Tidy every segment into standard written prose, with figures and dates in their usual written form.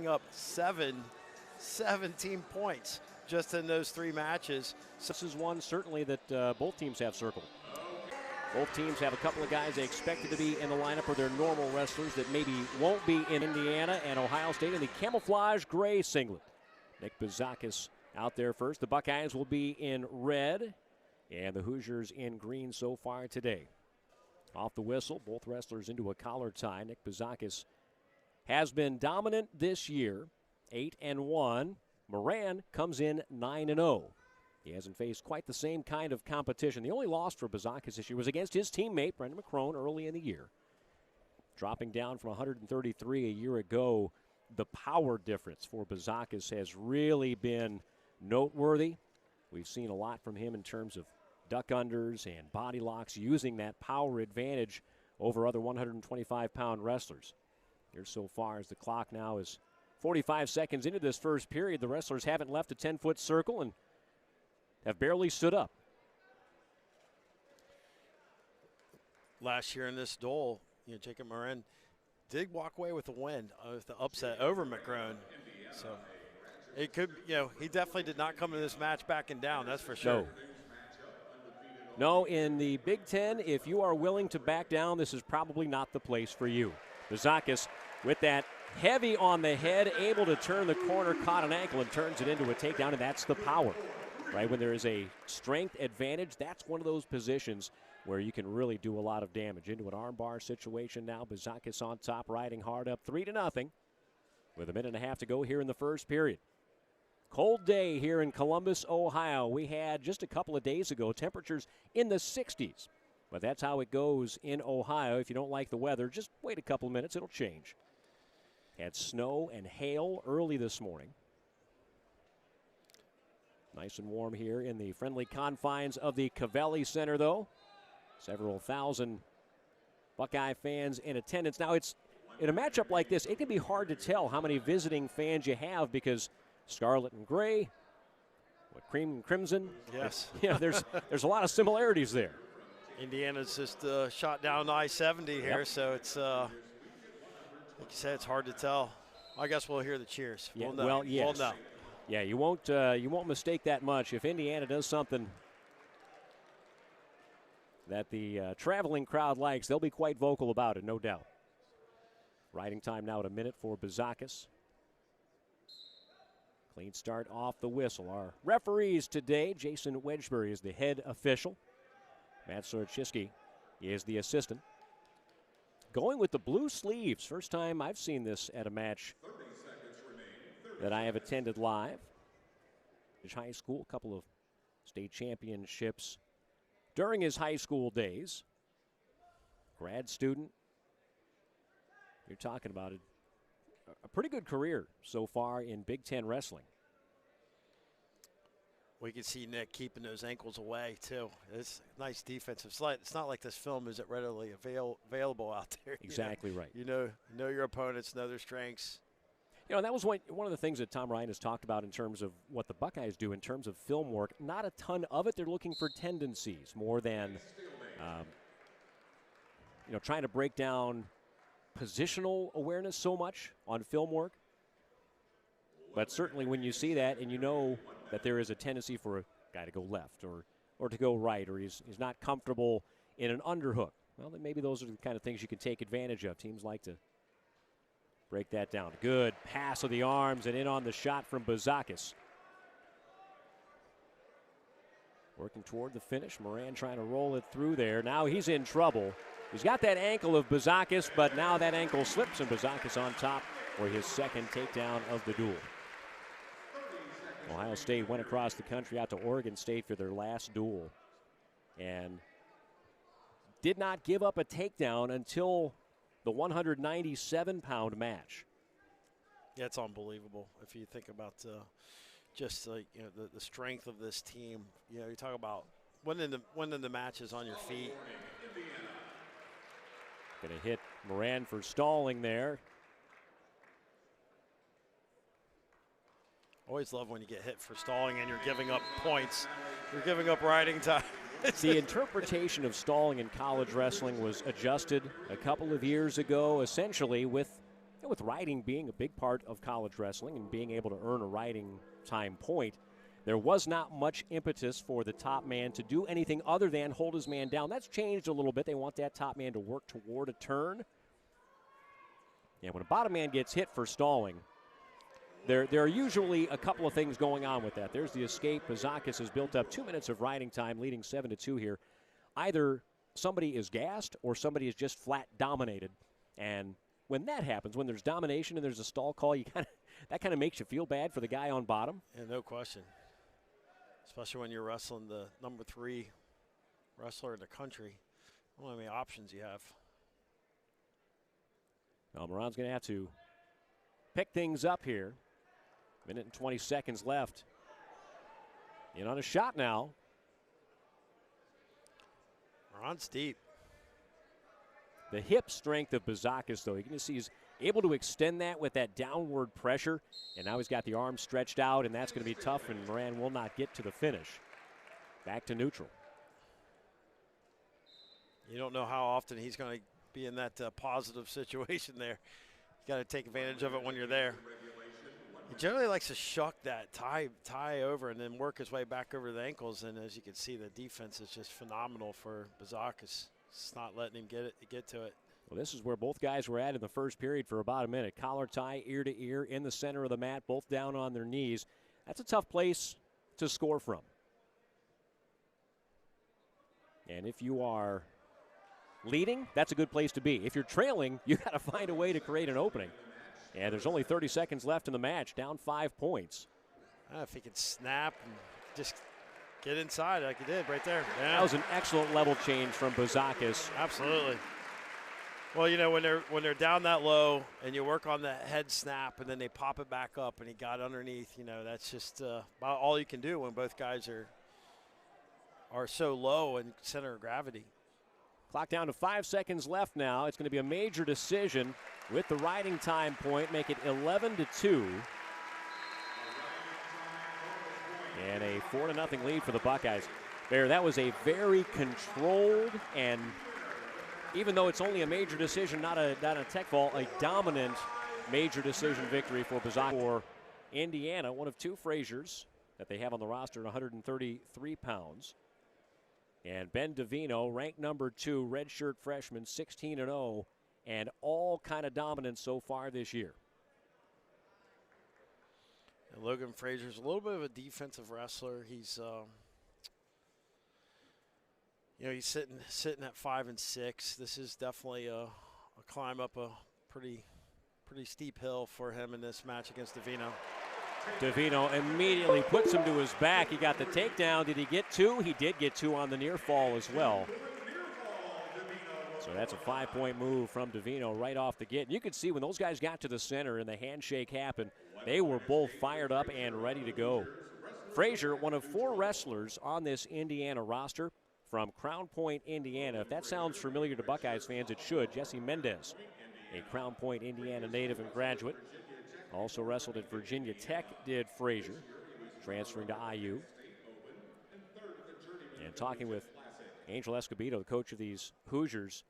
giving up 17 points just in those 3 matches. So this is one certainly that both teams have circled. Both teams have a couple of guys they expected to be in the lineup or their normal wrestlers that maybe won't be in Indiana and Ohio State in the camouflage gray singlet. Nick Bizakis out there first. The Buckeyes will be in red, and the Hoosiers in green so far today. Off the whistle, both wrestlers into a collar tie. Nick Bizakis has been dominant this year, 8-1. Moran comes in 9-0. He hasn't faced quite the same kind of competition. The only loss for Bizakis this year was against his teammate, Brendan McCrone, early in the year. Dropping down from 133 a year ago, the power difference for Bizakis has really been noteworthy. We've seen a lot from him in terms of duck unders and body locks, using that power advantage over other 125-pound wrestlers. Here so far as the clock now is 45 seconds into this first period. The wrestlers haven't left a 10-foot circle and have barely stood up. Last year in this duel, Jacob Moran did walk away with a win with the upset over McCrone. So it could, he definitely did not come into this match backing down, that's for sure. No, in the Big Ten, if you are willing to back down, this is probably not the place for you. Bizakis with that heavy on the head, able to turn the corner, caught an ankle and turns it into a takedown, and that's the power. Right, when there is a strength advantage, that's one of those positions where you can really do a lot of damage. Into an armbar situation now. Bizakis on top, riding hard up 3-0 with a minute and a half to go here in the first period. Cold day here in Columbus, Ohio. We had just a couple of days ago temperatures in the 60s. But that's how it goes in Ohio. If you don't like the weather, just wait a couple of minutes. It'll change. Had snow and hail early this morning. Nice and warm here in the friendly confines of the Cavelli Center, though. Several thousand Buckeye fans in attendance. Now, it's in a matchup like this, it can be hard to tell how many visiting fans you have because scarlet and gray, cream and crimson. Yes. There's a lot of similarities there. Indiana's just shot down I-70 here, so it's, like you said, it's hard to tell. I guess we'll hear the cheers. Yeah, we'll know. Well, yes. We'll know. Yeah, you won't mistake that much. If Indiana does something that the traveling crowd likes, they'll be quite vocal about it, no doubt. Riding time now at a minute for Bizakis. Clean start off the whistle. Our referees today, Jason Wedgbury is the head official. Matt Sorchiski is the assistant. Going with the blue sleeves. First time I've seen this at a match that I have attended live. His high school, a couple of state championships during his high school days. Grad student. You're talking about a pretty good career so far in Big Ten wrestling. We can see Nick keeping those ankles away, too. It's nice defensive. It's not like this film isn't readily available out there. Exactly right. You know your opponents, know their strengths. That was one of the things that Tom Ryan has talked about in terms of what the Buckeyes do in terms of film work. Not a ton of it. They're looking for tendencies more than, trying to break down positional awareness so much on film work. But certainly when you see that and you know that there is a tendency for a guy to go left or to go right, or he's not comfortable in an underhook, well, then maybe those are the kind of things you can take advantage of. Teams like to break that down. Good pass of the arms and in on the shot from Bizakis. Working toward the finish. Moran trying to roll it through there. Now he's in trouble. He's got that ankle of Bizakis, but now that ankle slips and Bizakis on top for his second takedown of the duel. Ohio State went across the country out to Oregon State for their last duel and did not give up a takedown until the 197-pound match. Yeah, it's unbelievable if you think about just the strength of this team. You talk about winning the matches on your feet. Going to hit Moran for stalling there. Always love when you get hit for stalling and you're giving up points. You're giving up riding time. The interpretation of stalling in college wrestling was adjusted a couple of years ago, essentially with And with riding being a big part of college wrestling and being able to earn a riding time point, there was not much impetus for the top man to do anything other than hold his man down. That's changed a little bit. They want that top man to work toward a turn. And when a bottom man gets hit for stalling, there are usually a couple of things going on with that. There's the escape. Bazakis has built up 2 minutes of riding time, leading 7-2 here. Either somebody is gassed or somebody is just flat dominated. And when that happens, when there's domination and there's a stall call, that kind of makes you feel bad for the guy on bottom. Yeah, no question. Especially when you're wrestling the number 3 wrestler in the country. I don't know how many options you have. Well, Moran's going to have to pick things up here. Minute and 20 seconds left. In on a shot now. Moran's deep. The hip strength of Bazakis, though, you can see he's able to extend that with that downward pressure. And now he's got the arm stretched out, and that's going to be tough, and Moran will not get to the finish. Back to neutral. You don't know how often he's going to be in that positive situation there. You got to take advantage of it when you're there. He generally likes to shuck that, tie over, and then work his way back over the ankles. And as you can see, the defense is just phenomenal for Bazakis. It's not letting him get to it. Well, this is where both guys were at in the first period for about a minute. Collar tie, ear to ear, in the center of the mat, both down on their knees. That's a tough place to score from. And if you are leading, that's a good place to be. If you're trailing, you got to find a way to create an opening. And there's only 30 seconds left in the match, down 5 points. If he could snap and just get inside like he did right there. Yeah. That was an excellent level change from Bazakis. Absolutely. Well, you know, when they're down that low and you work on the head snap and then they pop it back up and he got underneath, you know, that's just about all you can do when both guys are so low in center of gravity. Clock down to 5 seconds left now. It's going to be a major decision with the riding time point, make it 11-2. And a 4-0 lead for the Buckeyes. Bear, that was a very controlled and, even though it's only a major decision, not a tech fall, a dominant major decision victory for Bazakis. For Indiana, one of 2 Fraziers that they have on the roster at 133 pounds. And Ben Davino, ranked number 2, redshirt freshman, 16-0, and all kind of dominant so far this year. And Logan Frazier's a little bit of a defensive wrestler. He's, you know, he's sitting at 5-6. This is definitely a climb up a pretty steep hill for him in this match against Davino. Davino immediately puts him to his back. He got the takedown. Did he get 2? He did get 2 on the near fall as well. So that's a 5-point move from Davino right off the get. And you could see when those guys got to the center and the handshake happened, they were both fired up and ready to go. Frazier, one of 4 wrestlers on this Indiana roster from Crown Point, Indiana. If that sounds familiar to Buckeyes fans, it should. Jesse Mendez, a Crown Point, Indiana native and graduate. Also wrestled at Virginia Tech, did Frazier, transferring to IU. And talking with Angel Escobedo, the coach of these Hoosiers,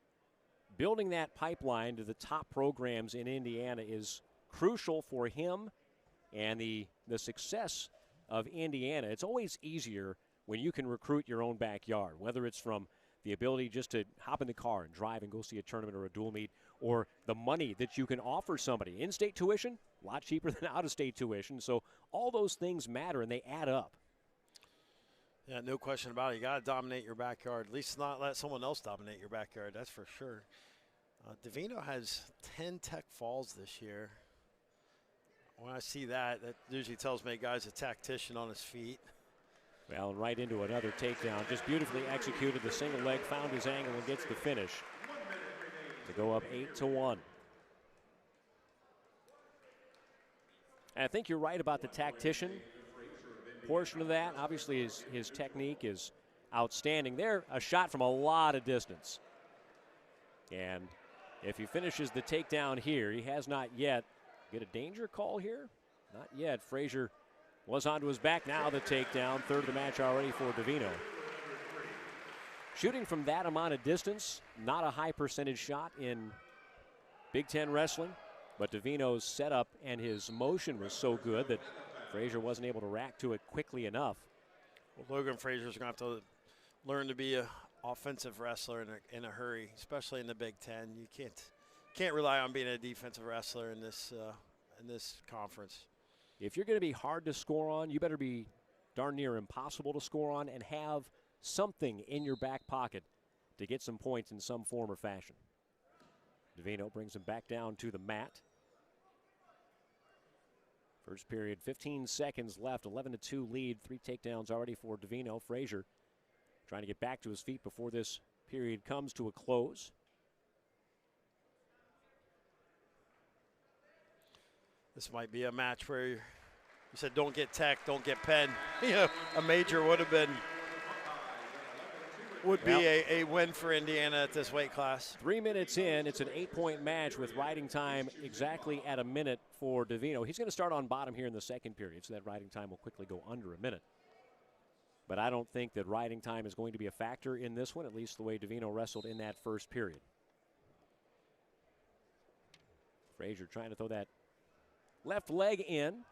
building that pipeline to the top programs in Indiana is crucial for him and the success of Indiana. It's always easier when you can recruit your own backyard, whether it's from the ability just to hop in the car and drive and go see a tournament or a dual meet, or the money that you can offer somebody. In-state tuition, a lot cheaper than out-of-state tuition. So all those things matter, and they add up. Yeah, no question about it. You got to dominate your backyard. At least not let someone else dominate your backyard. That's for sure. Davino has 10 tech falls this year. When I see that, that usually tells me a guy's a tactician on his feet. Well, and right into another takedown. Just beautifully executed the single leg, found his angle, and gets the finish to go up 8-1. And I think you're right about the tactician portion of that. Obviously, his technique is outstanding. There, a shot from a lot of distance. And if he finishes the takedown here, he has not yet. Get a danger call here? Not yet. Frazier was onto his back. Now the takedown. Third of the match already for Davino. Shooting from that amount of distance, not a high percentage shot in Big Ten wrestling. But Davino's setup and his motion was so good that Frazier wasn't able to react to it quickly enough. Well, Logan Frazier's going to have to learn to be an offensive wrestler in a hurry, especially in the Big Ten. You can't rely on being a defensive wrestler in this conference. If you're going to be hard to score on, you better be darn near impossible to score on and have something in your back pocket to get some points in some form or fashion. Davino brings him back down to the mat. First period, 15 seconds left, 11-2 lead, 3 takedowns already for Davino. Frazier trying to get back to his feet before this period comes to a close. This might be a match where you said don't get tech, don't get pen. You know, a major would be a win for Indiana at this weight class. 3 minutes in, it's an 8-point match with riding time exactly at a minute for Davino. He's going to start on bottom here in the second period, so that riding time will quickly go under a minute. But I don't think that riding time is going to be a factor in this one, at least the way Davino wrestled in that first period. Frazier trying to throw that left leg in.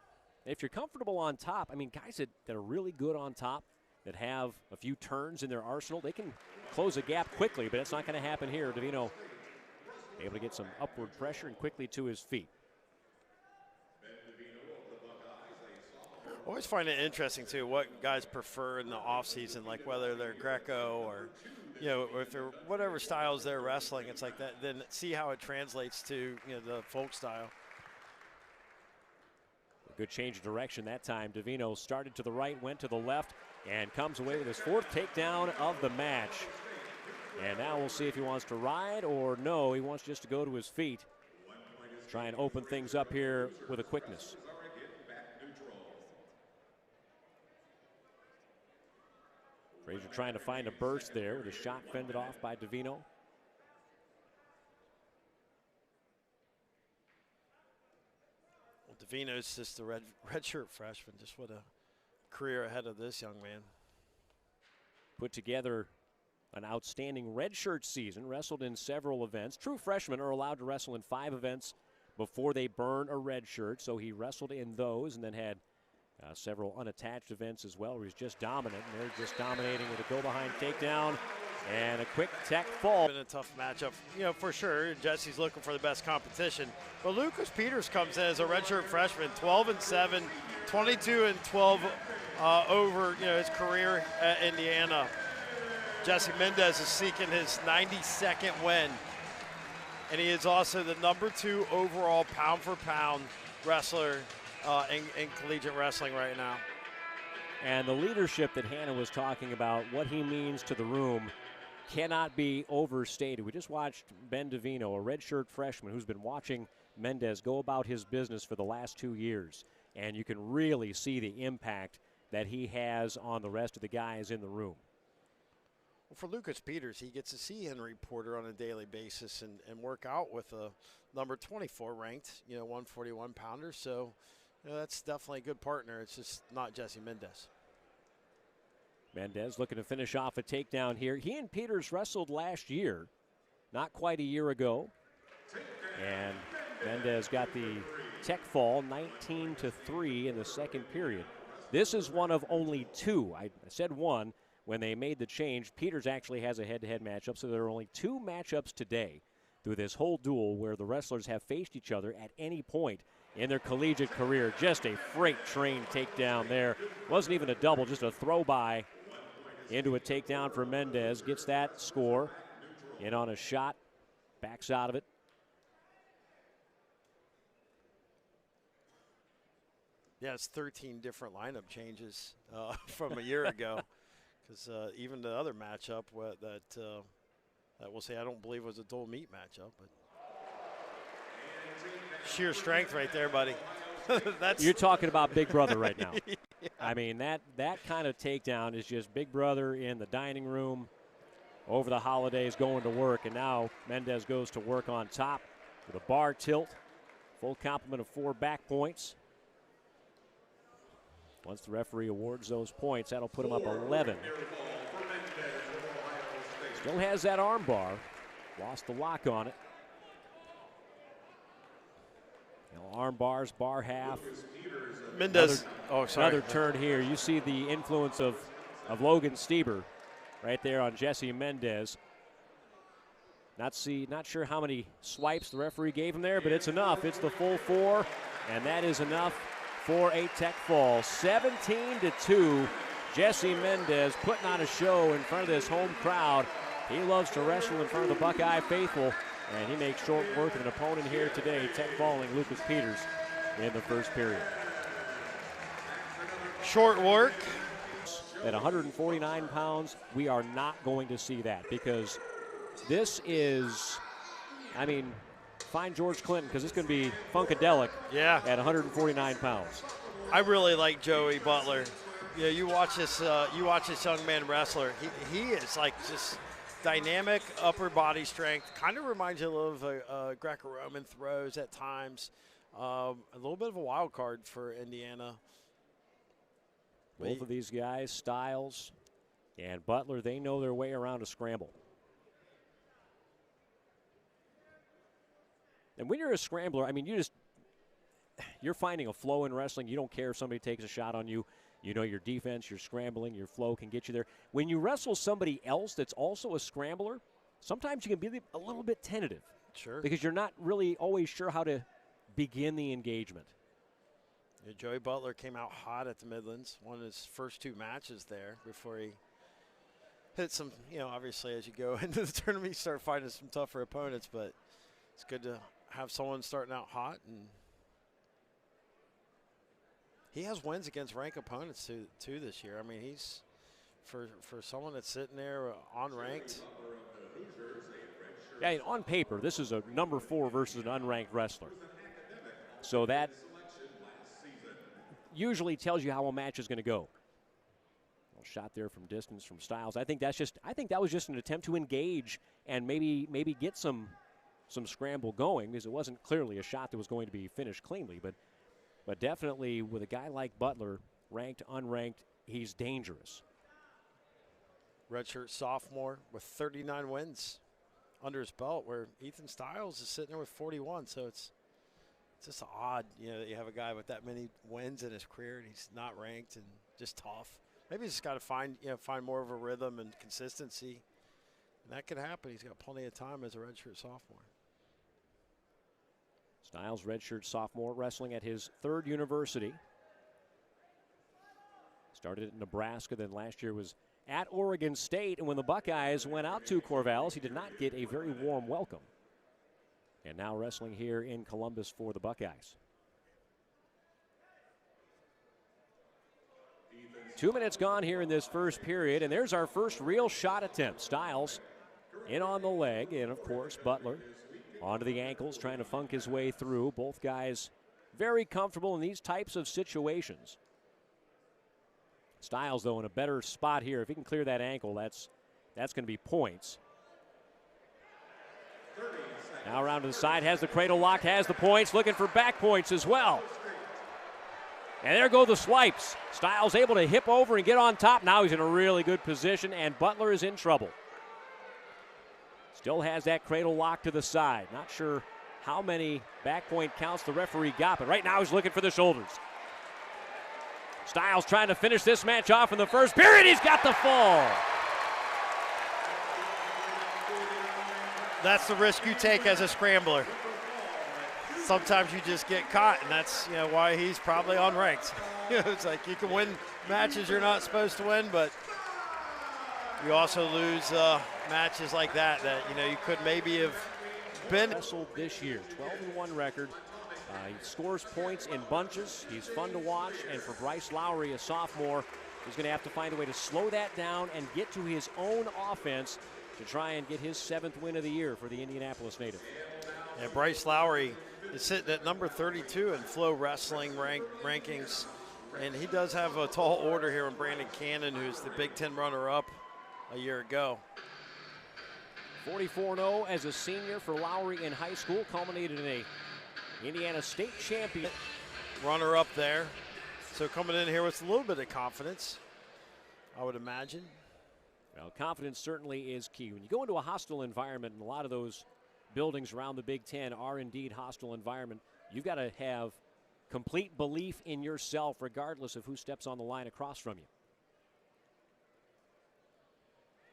If you're comfortable on top, I mean, guys that are really good on top, that have a few turns in their arsenal, they can close a gap quickly, but it's not going to happen here. Davino able to get some upward pressure and quickly to his feet. I always find it interesting, too, what guys prefer in the offseason, like whether they're Greco or, you know, if they're whatever styles they're wrestling, it's like that. Then see how it translates to, you know, the folk style. A good change of direction that time. Davino started to the right, went to the left, and comes away with his 4th takedown of the match. And now we'll see if he wants to ride or no, he wants just to go to his feet. Try and open things up here with a quickness. Frazier trying to find a burst there with a shot fended off by Davino. Well, Davino's just a redshirt freshman. Just what a career ahead of this young man. Put together an outstanding redshirt season, wrestled in several events. True freshmen are allowed to wrestle in 5 events before they burn a red shirt, so he wrestled in those and then had several unattached events as well where he's just dominant, and they're just dominating with a go-behind takedown and a quick tech fall. Been a tough matchup, you know, for sure. Jesse's looking for the best competition. But Lucas Peters comes in as a redshirt freshman, 12-7, 22-12 over, you know, his career at Indiana. Jesse Mendez is seeking his 92nd win. And he is also the #2 overall pound-for-pound wrestler in collegiate wrestling right now. And the leadership that Hannah was talking about, what he means to the room, cannot be overstated. We just watched Ben Davino, a redshirt freshman who's been watching Mendez go about his business for the last 2 years. And you can really see the impact that he has on the rest of the guys in the room. Well, for Lucas Peters, he gets to see Henry Porter on a daily basis and work out with a number 24 ranked, you know, 141 pounder. So, you know, that's definitely a good partner. It's just not Jesse Mendez. Mendez looking to finish off a takedown here. He and Peters wrestled last year, not quite a year ago. And Mendez got the tech fall, 19-3 in the second period. This is one of only 2. I said 1 when they made the change. Peters actually has a head-to-head matchup, so there are only 2 matchups today through this whole duel where the wrestlers have faced each other at any point in their collegiate career. Just a freight train takedown there. Wasn't even a double, just a throw-by into a takedown for Mendez. Gets that score in on a shot, backs out of it. Yeah, it's 13 different lineup changes from a year ago. Because even the other matchup that we'll say I don't believe was a dual meet matchup, but sheer strength right there, buddy. You're talking about Big Brother right now. Yeah. I mean, that kind of takedown is just Big Brother in the dining room over the holidays going to work, and now Mendez goes to work on top with a bar tilt. Full complement of 4 back points. Once the referee awards those points, that'll put him up 11. Still has that arm bar. Lost the lock on it. Arm bars, bar half. Mendez. Another turn here. You see the influence of Logan Stieber right there on Jesse Mendez. Not sure how many swipes the referee gave him there, but it's enough. It's the full 4, and that is enough for a tech fall. 17-2. Jesse Mendez putting on a show in front of this home crowd. He loves to wrestle in front of the Buckeye faithful, and he makes short work of an opponent here today, tech falling Lucas Peters in the first period. Short work. At 149 pounds, we are not going to see that, because this is, I mean, find George Clinton, because it's going to be funkadelic at 149 pounds. I really like Joey Butler. Yeah, you watch this young man wrestler. He is like just dynamic, upper body strength. Kind of reminds you a little of Greco-Roman throws at times. A little bit of a wild card for Indiana. Both of these guys, Styles and Butler, they know their way around a scramble. And when you're a scrambler, I mean, you're finding a flow in wrestling. You don't care if somebody takes a shot on you. You know your defense, your scrambling, your flow can get you there. When you wrestle somebody else that's also a scrambler, sometimes you can be a little bit tentative. Sure. Because you're not really always sure how to begin the engagement. Yeah, Joey Butler came out hot at the Midlands, won his first 2 matches there before he hit some, obviously as you go into the tournament, you start fighting some tougher opponents, but it's good to have someone starting out hot. And he has wins against ranked opponents too this year. I mean, he's for someone that's sitting there unranked. Yeah, on paper, this is a number 4 versus an unranked wrestler. So that usually tells you how a match is going to go. Well, shot there from distance from Styles. I think that was just an attempt to engage and maybe get some scramble going, because it wasn't clearly a shot that was going to be finished cleanly, but definitely with a guy like Butler, ranked, unranked, he's dangerous. Redshirt sophomore with 39 wins under his belt, where Ethan Styles is sitting there with 41. So it's just odd, that you have a guy with that many wins in his career and he's not ranked and just tough. Maybe he's just got to find more of a rhythm and consistency, and that could happen. He's got plenty of time as a redshirt sophomore. Styles, redshirt sophomore, wrestling at his 3rd university. Started at Nebraska, then last year was at Oregon State, and when the Buckeyes went out to Corvallis, he did not get a very warm welcome. And now wrestling here in Columbus for the Buckeyes. 2 minutes gone here in this first period, and there's our first real shot attempt. Styles in on the leg, and of course Butler onto the ankles, trying to funk his way through. Both guys very comfortable in these types of situations. Styles, though, in a better spot here. If he can clear that ankle, that's going to be points. Now around to the side, has the cradle lock, has the points, looking for back points as well. And there go the swipes. Styles able to hip over and get on top. Now he's in a really good position, and Butler is in trouble. Still has that cradle lock to the side. Not sure how many back point counts the referee got, but right now he's looking for the shoulders. Styles trying to finish this match off in the first period. He's got the fall. That's the risk you take as a scrambler. Sometimes you just get caught, and that's why he's probably unranked. It's like you can win matches you're not supposed to win, but you also lose matches like that you could maybe have been. Wrestled this year, 12-1 record. He scores points in bunches. He's fun to watch, and for Bryce Lowry, a sophomore, he's going to have to find a way to slow that down and get to his own offense to try and get his 7th win of the year for the Indianapolis native. And Bryce Lowry is sitting at number 32 in Flow Wrestling rankings, and he does have a tall order here in Brandon Cannon, who's the Big Ten runner-up a year ago. 44-0 as a senior for Lowry in high school, culminated in a Indiana State champion. Runner-up there. So coming in here with a little bit of confidence, I would imagine. Well, confidence certainly is key. When you go into a hostile environment, and a lot of those buildings around the Big Ten are indeed hostile environment, You've got to have complete belief in yourself regardless of who steps on the line across from you.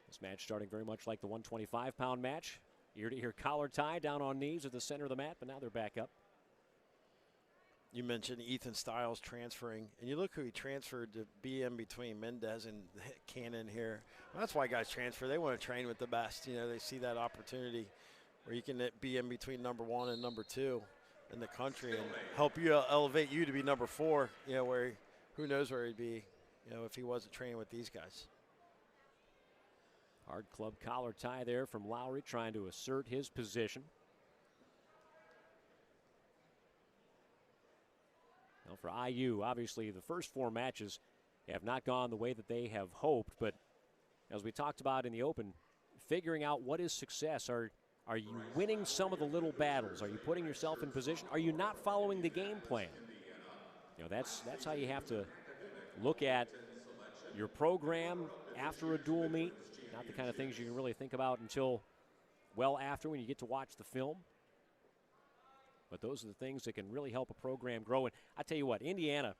This match starting very much like the 125-pound match. Ear-to-ear collar tie down on knees at the center of the mat, but now they're back up. You mentioned Ethan Styles transferring, and you look who he transferred to be in between Mendez and Cannon here. Well, that's why guys transfer. They want to train with the best. You know, they see that opportunity where you can be in between number 1 and number 2 in the country and help you elevate you to be number 4, you know, where who knows where he'd be, you know, if he wasn't training with these guys. Hard club collar tie there from Lowry, trying to assert his position. Now for IU, obviously the first 4 matches have not gone the way that they have hoped, but as we talked about in the open, figuring out what is success. Are you winning some of the little battles? Are you putting yourself in position? Are you not following the game plan? You know, that's how you have to look at your program after a dual meet. Not the kind of things you can really think about until well after when you get to watch the film. But those are the things that can really help a program grow. And I tell you what, Indiana,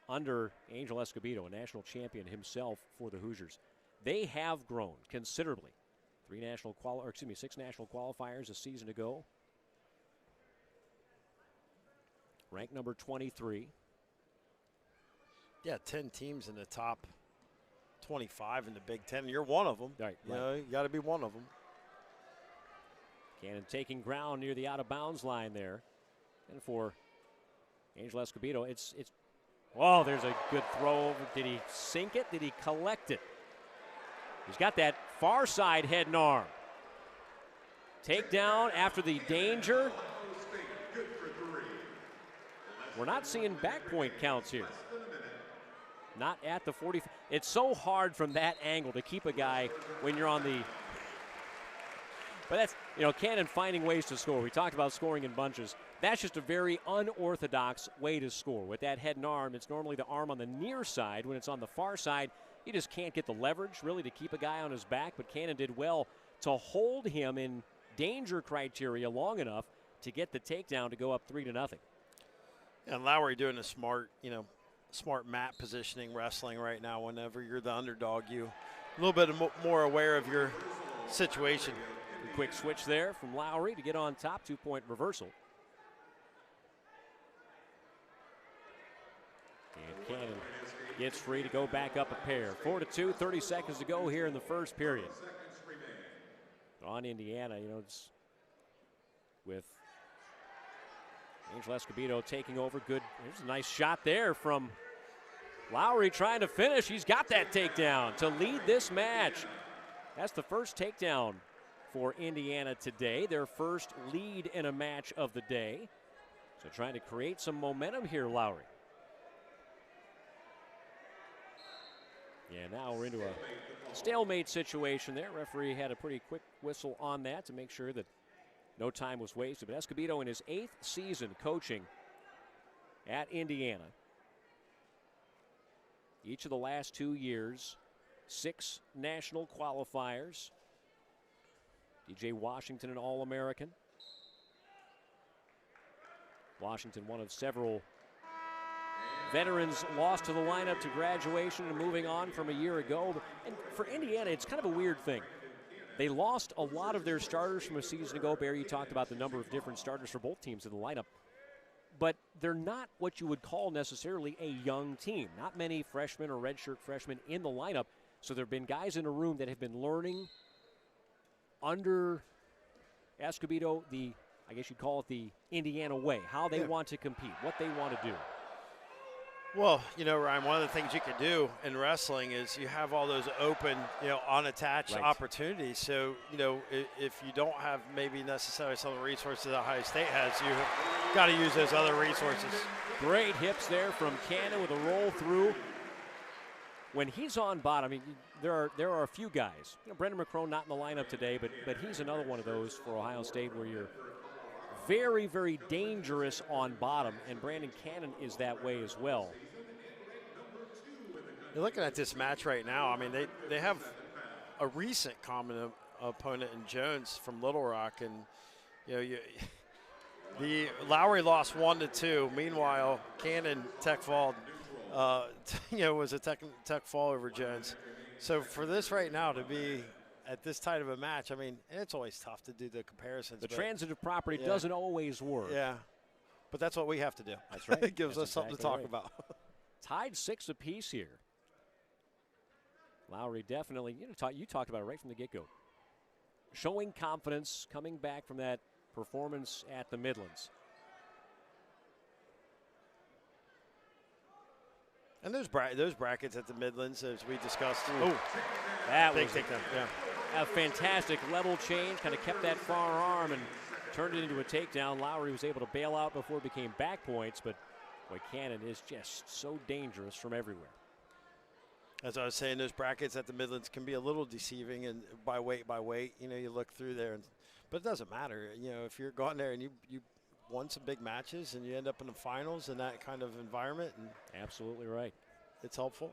under Angel Escobedo, a national champion himself for the Hoosiers, they have grown considerably. 6 national qualifiers a season ago. Ranked number 23. Yeah, 10 teams in the top 25 in the Big Ten. You're one of them. Right. You know, you got to be one of them. Cannon taking ground near the out-of-bounds line there. And for Angel Escobedo, it's oh, there's a good throw. Did he sink it? Did he collect it? He's got that far side head and arm. Takedown after the danger. We're not seeing back point counts here. Not at the 40. It's so hard from that angle to keep a guy when you're on the. But that's, you know, Cannon finding ways to score. We talked about scoring in bunches. That's just a very unorthodox way to score. With that head and arm, it's normally the arm on the near side. When it's on the far side, you just can't get the leverage, really, to keep a guy on his back. But Cannon did well to hold him in danger criteria long enough to get the takedown to go up 3-0. And Lowry doing a smart mat positioning wrestling right now. Whenever you're the underdog, you a little bit more aware of your situation. A quick switch there from Lowry to get on top. 2-point reversal. And Cannon gets free to go back up a pair. 4-2, 30 seconds to go here in the first period. On Indiana, you know, it's with Angel Escobedo taking over. Good. There's a nice shot there from Lowry trying to finish. He's got that takedown to lead this match. That's the first takedown for Indiana today. Their first lead in a match of the day. So trying to create some momentum here, Lowry. Yeah, now we're into a stalemate situation there. Referee had a pretty quick whistle on that to make sure that no time was wasted. But Escobedo in his 8th season coaching at Indiana. Each of the last 2 years, 6 national qualifiers. DJ Washington, an All-American. Washington, one of several veterans lost to the lineup to graduation and moving on from a year ago. And for Indiana, it's kind of a weird thing. They lost a lot of their starters from a season ago. Barry, you talked about the number of different starters for both teams in the lineup. But they're not what you would call necessarily a young team. Not many freshmen or redshirt freshmen in the lineup. So there have been guys in a room that have been learning under Escobedo, I guess you'd call it the Indiana way, how they want to compete, what they want to do. Well, you know, Ryan, one of the things you could do in wrestling is you have all those open, you know, unattached opportunities. So, you know, if you don't have maybe necessarily some of the resources that Ohio State has, you got to use those other resources. Great hips there from Cannon with a roll through. When he's on bottom, I mean, there are a few guys. You know, Brendan McCrone not in the lineup today, but he's another one of those for Ohio State where you're very, very dangerous on bottom, and Brandon Cannon is that way as well. You're looking at this match right now. I mean, they have a recent common opponent in Jones from Little Rock, and you know, The Lowry lost 1-2. Meanwhile, Cannon tech fall, was a tech fall over Jones. So for this right now to be at this tight of a match, I mean, it's always tough to do the comparisons. The transitive property doesn't always work. Yeah, but that's what we have to do. That's right. It gives us something to talk about. Tied 6 apiece here. Lowry definitely, you talked about it right from the get-go. Showing confidence, coming back from that performance at the Midlands. And those brackets at the Midlands, as we discussed. That big was takedown. Yeah. A fantastic level change. Kind of kept that far arm and turned it into a takedown. Lowry was able to bail out before it became back points, but boy, Cannon is just so dangerous from everywhere. As I was saying, those brackets at the Midlands can be a little deceiving, and by weight, you look through there, but it doesn't matter. If you're going there and you won some big matches and you end up in the finals in that kind of environment. And absolutely right. It's helpful.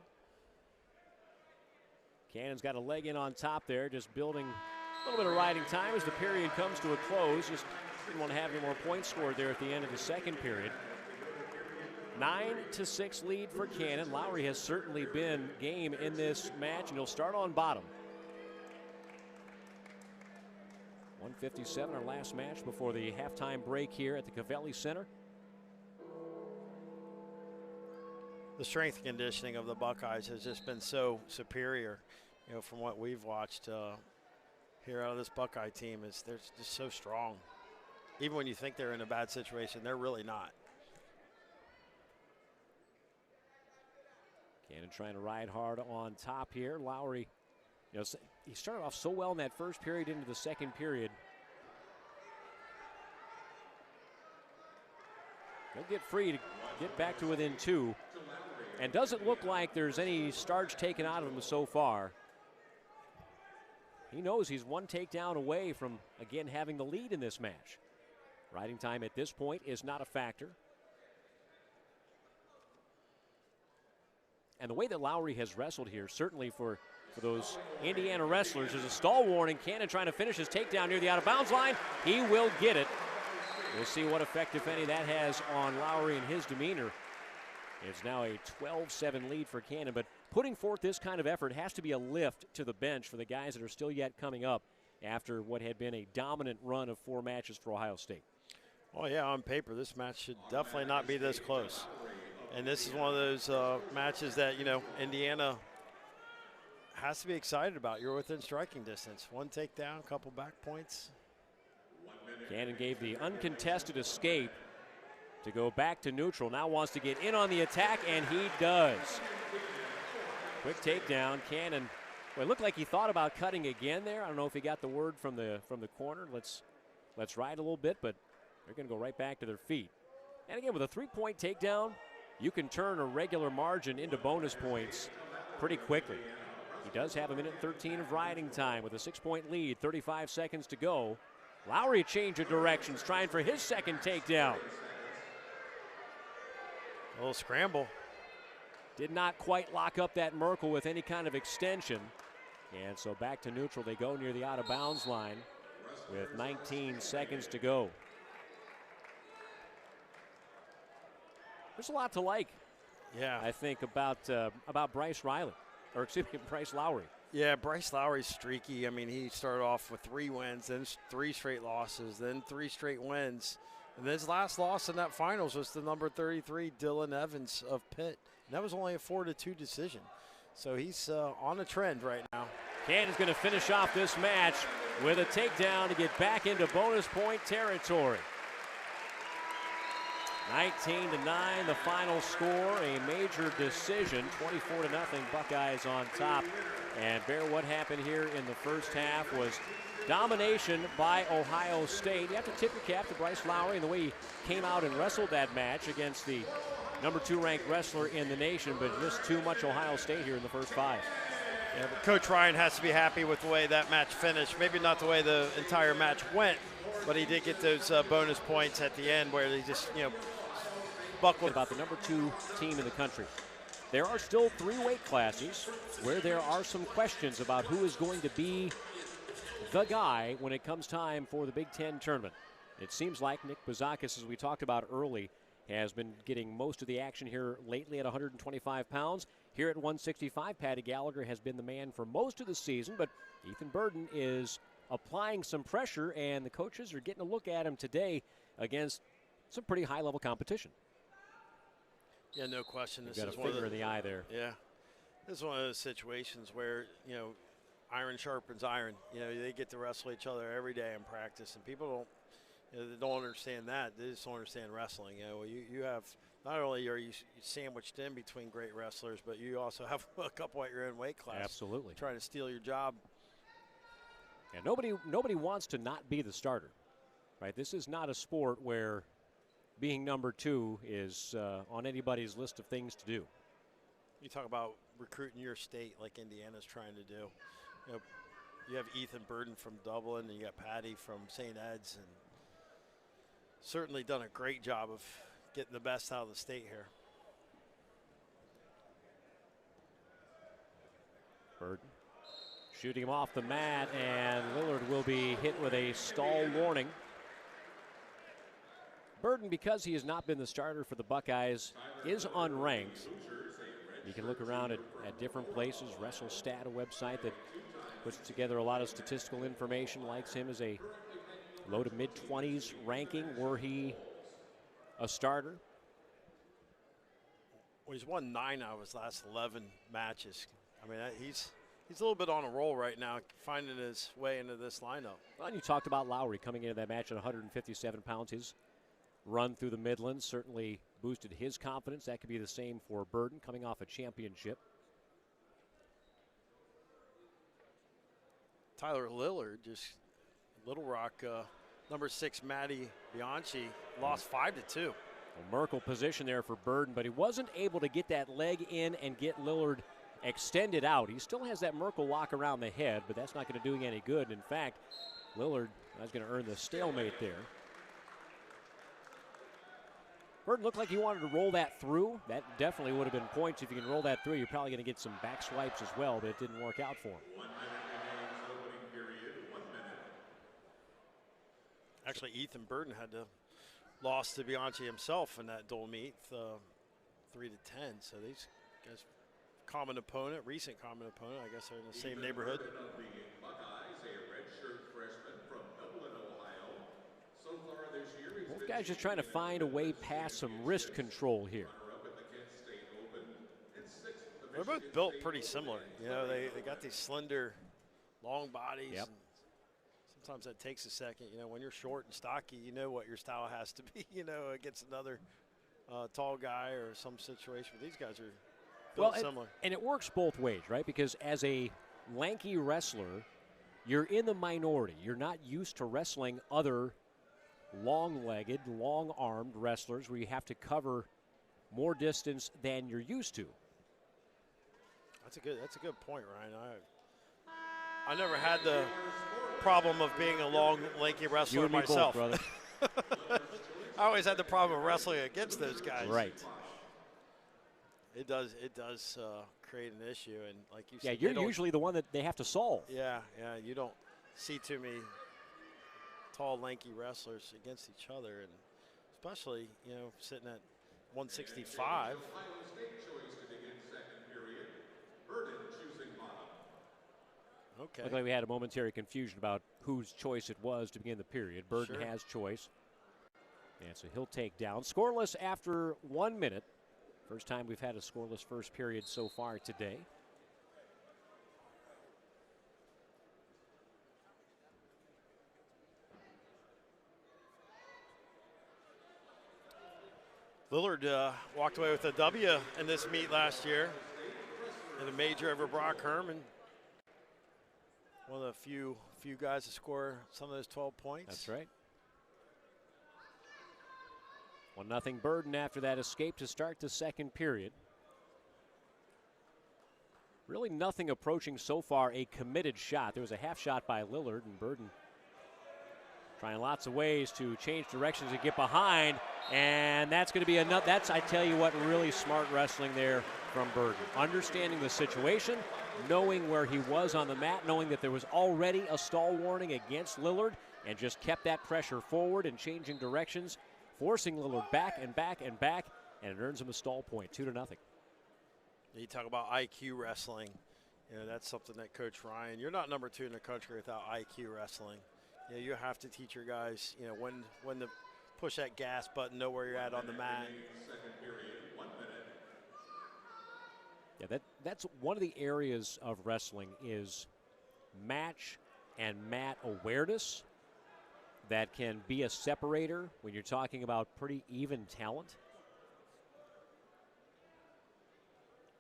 Cannon's got a leg in on top there, just building a little bit of riding time as the period comes to a close. Just didn't want to have any more points scored there at the end of the second period. 9-6 lead for Cannon. Lowry has certainly been game in this match, and he'll start on bottom. 157, our last match before the halftime break here at the Covelli Center. The strength and conditioning of the Buckeyes has just been so superior, from what we've watched here out of this Buckeye team. They're just so strong. Even when you think they're in a bad situation, they're really not. Cannon trying to ride hard on top here. Lowry, he started off so well in that first period into the second period. He'll get free to get back to within 2. And doesn't look like there's any starch taken out of him so far. He knows he's one takedown away from, again, having the lead in this match. Riding time at this point is not a factor. And the way that Lowry has wrestled here, certainly for those Indiana wrestlers, there's a stall warning. Cannon trying to finish his takedown near the out-of-bounds line. He will get it. We'll see what effect, if any, that has on Lowry and his demeanor. It's now a 12-7 lead for Cannon, but putting forth this kind of effort has to be a lift to the bench for the guys that are still yet coming up after what had been a dominant run of 4 matches for Ohio State. Well, yeah, on paper, this match should definitely not be this close. And this is one of those matches that, Indiana has to be excited about. You're within striking distance. 1 takedown, a couple back points. Cannon gave the uncontested escape to go back to neutral. Now wants to get in on the attack, and he does. Quick takedown. Cannon, well, it looked like he thought about cutting again there. I don't know if he got the word from the corner. Let's ride a little bit, but they're going to go right back to their feet. And again, with a 3-point takedown, you can turn a regular margin into bonus points pretty quickly. He does have 1:13 of riding time with a 6-point lead, 35 seconds to go. Lowry change of directions, trying for his second takedown. A little scramble. Did not quite lock up that Merkel with any kind of extension. And so back to neutral they go near the out-of-bounds line with 19 seconds to go. There's a lot to like, I think, about Bryce Lowry. Yeah, Bryce Lowry's streaky. I mean, he started off with 3 wins, then 3 straight losses, then 3 straight wins. And his last loss in that finals was the number 33, Dylan Evans of Pitt. And that was only a 4-2 decision. So he's on a trend right now. Cannon's going to finish off this match with a takedown to get back into bonus point territory. 19-9, the final score, a major decision, 24-0, Buckeyes on top. And Bear, what happened here in the first half was domination by Ohio State. You have to tip your cap to Bryce Lowry and the way he came out and wrestled that match against the number 2 ranked wrestler in the nation, but just too much Ohio State here in the first 5. Yeah, but Coach Ryan has to be happy with the way that match finished. Maybe not the way the entire match went, but he did get those bonus points at the end where they just, buckled. About the number 2 team in the country. There are still 3 weight classes where there are some questions about who is going to be the guy when it comes time for the Big Ten tournament. It seems like Nick Buzakis, as we talked about early, has been getting most of the action here lately at 125 pounds. Here at 165, Patty Gallagher has been the man for most of the season, but Ethan Burden is applying some pressure, and the coaches are getting a look at him today against some pretty high-level competition. Yeah, no question. This got a finger in the eye there. Yeah, this is one of those situations where, you know, iron sharpens iron. You know, they get to wrestle each other every day in practice, and people don't, you know, they don't understand that. They just don't understand wrestling. You know, you have, not only are you sandwiched in between great wrestlers, but you also have a couple at your own weight class. Absolutely. Trying to steal your job. And nobody wants to not be the starter, right? This is not a sport where being number 2 is on anybody's list of things to do. You talk about recruiting your state like Indiana's trying to do. You know, you have Ethan Burden from Dublin, and you got Patty from St. Ed's, and certainly done a great job of getting the best out of the state here. Burden shooting him off the mat, and Lillard will be hit with a stall warning. Burden, because he has not been the starter for the Buckeyes, is unranked. You can look around at different places. WrestleStat, a website that puts together a lot of statistical information, likes him as a low to mid-20s ranking were he a starter. Well, he's won 9 out of his last 11 matches. I mean, he's a little bit on a roll right now, finding his way into this lineup. Well, and you talked about Lowry coming into that match at 157 pounds. His run through the Midlands certainly boosted his confidence. That could be the same for Burden coming off a championship. Tyler Lillard, just Little Rock, number 6, Matty Bianchi, lost 5-2. Well, Merkel position there for Burden, but he wasn't able to get that leg in and get Lillard extended out. He still has that Merkel lock around the head, but that's not going to do him any good. In fact, Lillard is going to earn the stalemate there. Burden looked like he wanted to roll that through. That definitely would have been points. If you can roll that through, you're probably going to get some back swipes as well, but it didn't work out for him. Actually, Ethan Burden had to lost to Bianchi himself in that dual meet, 3-10. So these guys, common opponent, recent common opponent. I guess they're in the same neighborhood. Both guys just trying to find a way past some wrist control here. They're both built pretty similar. You know, they got these slender, long bodies. Yep. And sometimes that takes a second. You know, when you're short and stocky, you know what your style has to be, you know, against another tall guy or some situation. But these guys are built similar. And it works both ways, right? Because as a lanky wrestler, you're in the minority. You're not used to wrestling other long-legged, long-armed wrestlers where you have to cover more distance than you're used to. That's a good point, Ryan. I never had the problem of being a long, lanky wrestler you and me myself. both, brother. I always had the problem of wrestling against those guys. Right. It does create an issue, and like you said, yeah, you're usually the one that they have to solve. Yeah, you don't see too many tall, lanky wrestlers against each other, and especially, you know, sitting at 165. Okay. Looked like we had a momentary confusion about whose choice it was to begin the period. Burden has choice. And so he'll take down. Scoreless after 1 minute. First time we've had a scoreless first period so far today. Lillard walked away with a W in this meet last year in a major over Brock Herman. One of the few guys to score some of those 12 points. That's right. 1-0 Burden after that escape to start the second period. Really nothing approaching so far a committed shot. There was a half shot by Lillard, and Burden trying lots of ways to change directions and get behind. And that's going to be enough. That's, I tell you what, really smart wrestling there from Burden. Understanding the situation, knowing where he was on the mat, knowing that there was already a stall warning against Lillard, and just kept that pressure forward and changing directions, forcing Lillard back and back and back, and it earns him a stall point, 2-0. You talk about IQ wrestling. You know, that's something that Coach Ryan, you're not number 2 in the country without IQ wrestling. You know, you have to teach your guys, you know, when to push that gas button, know where you're at on the mat. Yeah, that's one of the areas of wrestling is match and mat awareness that can be a separator when you're talking about pretty even talent.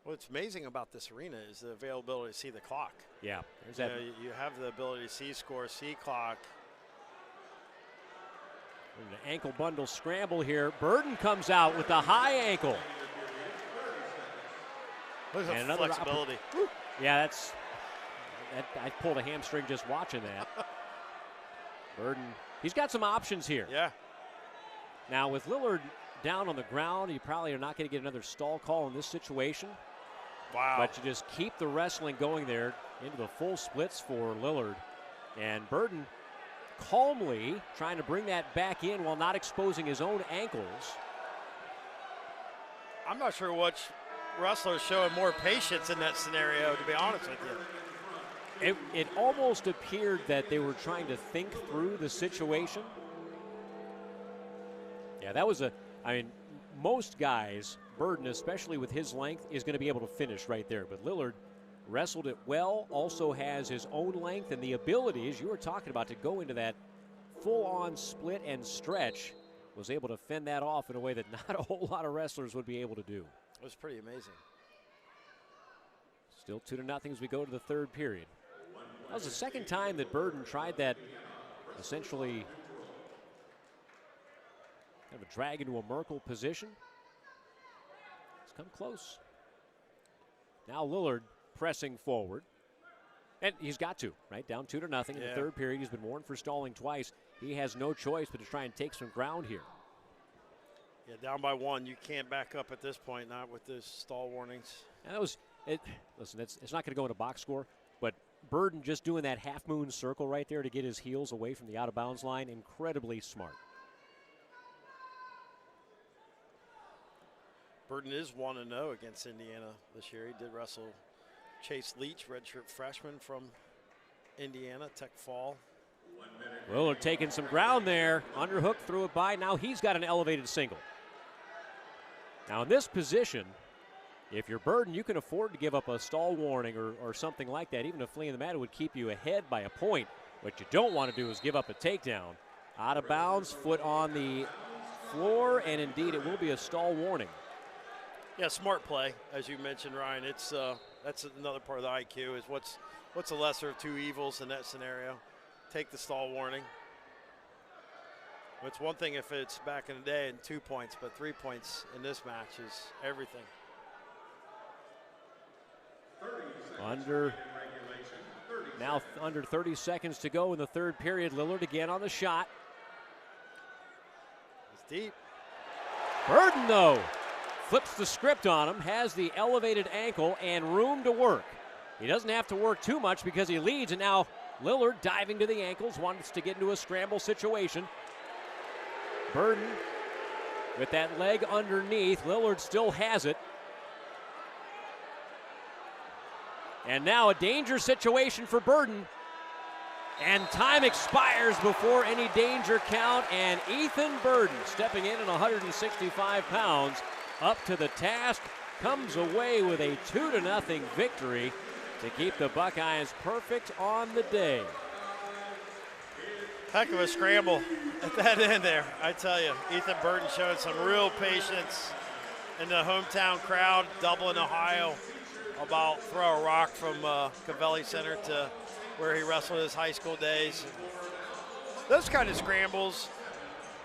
What's amazing about this arena is the availability to see the clock. Yeah, there's that. You have the ability to see score, see clock. An ankle bundle scramble here. Burden comes out with the high ankle. Look at the flexibility. Yeah, I pulled a hamstring just watching that. Burden, he's got some options here. Yeah. Now with Lillard down on the ground, you probably are not going to get another stall call in this situation. Wow. But you just keep the wrestling going there into the full splits for Lillard. And Burden calmly trying to bring that back in while not exposing his own ankles. I'm not sure which wrestler is showing more patience in that scenario, to be honest with you. It almost appeared that they were trying to think through the situation. Yeah, that was most guys, Burden, especially with his length, is going to be able to finish right there. But Lillard wrestled it well, also has his own length and the ability, as you were talking about, to go into that full-on split and stretch, was able to fend that off in a way that not a whole lot of wrestlers would be able to do. It was pretty amazing. Still 2-0 as we go to the third period. That was the second time that Burden tried that, essentially kind of a drag into a Merkle position. It's come close. Now Lillard pressing forward. And he's got to, right? Down 2-0 in the third period. He's been warned for stalling twice. He has no choice but to try and take some ground here. Yeah, down by 1. You can't back up at this point, not with the stall warnings. And that was it. Listen, it's not going to go in a box score, but Burden just doing that half-moon circle right there to get his heels away from the out-of-bounds line, incredibly smart. Burden is 1-0 against Indiana this year. He did wrestle Chase Leach, redshirt freshman from Indiana, Tech Fall. Lillard taking some ground there. Underhook, threw it by. Now he's got an elevated single. Now in this position, if you're Burden, you can afford to give up a stall warning or something like that. Even if fleeing the mat would keep you ahead by a point. What you don't want to do is give up a takedown. Out of bounds, foot on the floor, and indeed it will be a stall warning. Yeah, smart play, as you mentioned, Ryan. It's that's another part of the IQ is what's the lesser of two evils in that scenario. Take the stall warning. It's one thing if it's back in the day and 2 points, but 3 points in this match is everything. Under 30 seconds to go in the third period. Lillard again on the shot. It's deep. Burden, though, flips the script on him, has the elevated ankle and room to work. He doesn't have to work too much because he leads, and now Lillard diving to the ankles, wants to get into a scramble situation. Burden with that leg underneath. Lillard still has it. And now a danger situation for Burden. And time expires before any danger count. And Ethan Burden, stepping in at 165 pounds, up to the task, comes away with a 2-0 victory to keep the Buckeyes perfect on the day. Heck of a scramble at that end there, I tell you. Ethan Burden showing some real patience in the hometown crowd. Dublin, Ohio, about throw a rock from Cavelli Center to where he wrestled his high school days. Those kind of scrambles,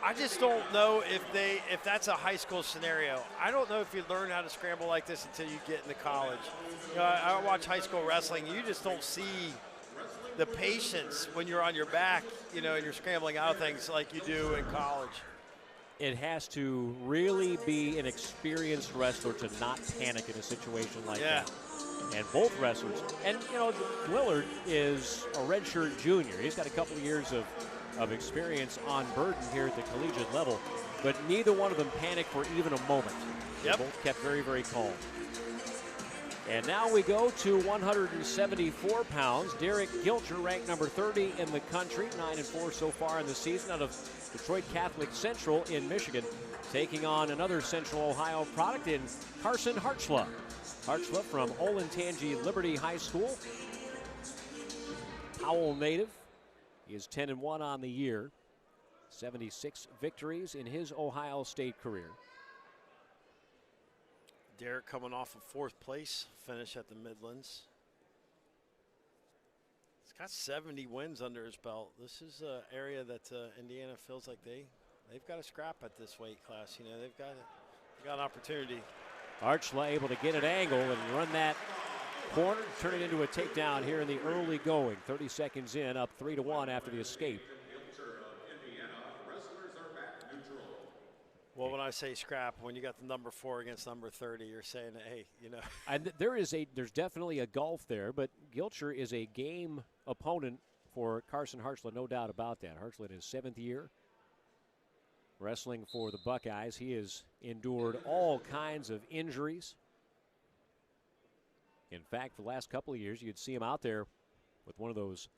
I just don't know if that's a high school scenario. I don't know if you learn how to scramble like this until you get into college. You know, I watch high school wrestling. You just don't see the patience when you're on your back, you know, and you're scrambling out of things like you do in college. It has to really be an experienced wrestler to not panic in a situation like that. And both wrestlers, and you know, Lillard is a redshirt junior. He's got a couple of years of of experience on burden here at the collegiate level, but neither one of them panicked for even a moment. They both kept very, very calm. And now we go to 174 pounds. Derek Gilcher, ranked number 30 in the country, 9-4 so far in the season, out of Detroit Catholic Central in Michigan, taking on another Central Ohio product in Carson Hartzla. Hartzla from Olentangy Liberty High School. Powell native. He is 10-1 on the year. 76 victories in his Ohio State career. Derek coming off of 4th place finish at the Midlands. He's got 70 wins under his belt. This is an area that Indiana feels like they've got a scrap at this weight class. You know, they've got an opportunity. Hartzla able to get an angle and run that corner, turn it into a takedown here in the early going. 30 seconds in, up 3-1 after the escape. Well, when I say scrap, when you got the number 4 against number 30, you're saying, hey, you know. And there's definitely a gulf there, but Gilcher is a game opponent for Carson Hartzla, no doubt about that. Hartzla in his 7th year wrestling for the Buckeyes. He has endured all kinds of injuries. In fact, the last couple of years, you'd see him out there with one of those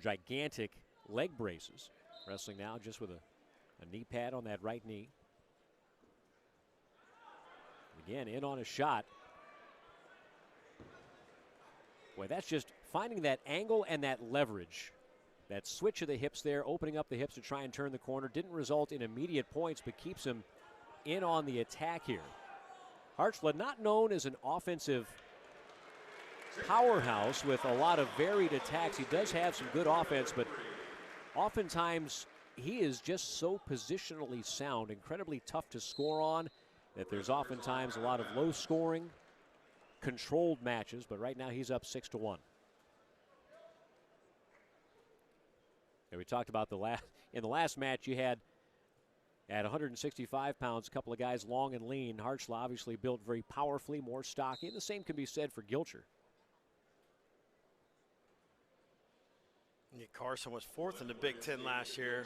gigantic leg braces. Wrestling now just with a knee pad on that right knee. Again, in on a shot. Boy, that's just finding that angle and that leverage. That switch of the hips there, opening up the hips to try and turn the corner. Didn't result in immediate points, but keeps him in on the attack here. Hartzla, not known as an offensive powerhouse with a lot of varied attacks. He does have some good offense, but oftentimes he is just so positionally sound, incredibly tough to score on, that there's oftentimes a lot of low-scoring, controlled matches, but right now he's up 6-1. And we talked about in the last match you had at 165 pounds, a couple of guys long and lean. Hartzla obviously built very powerfully, more stocky, and the same can be said for Gilcher. Yeah, Carson was 4th in the Big Ten last year,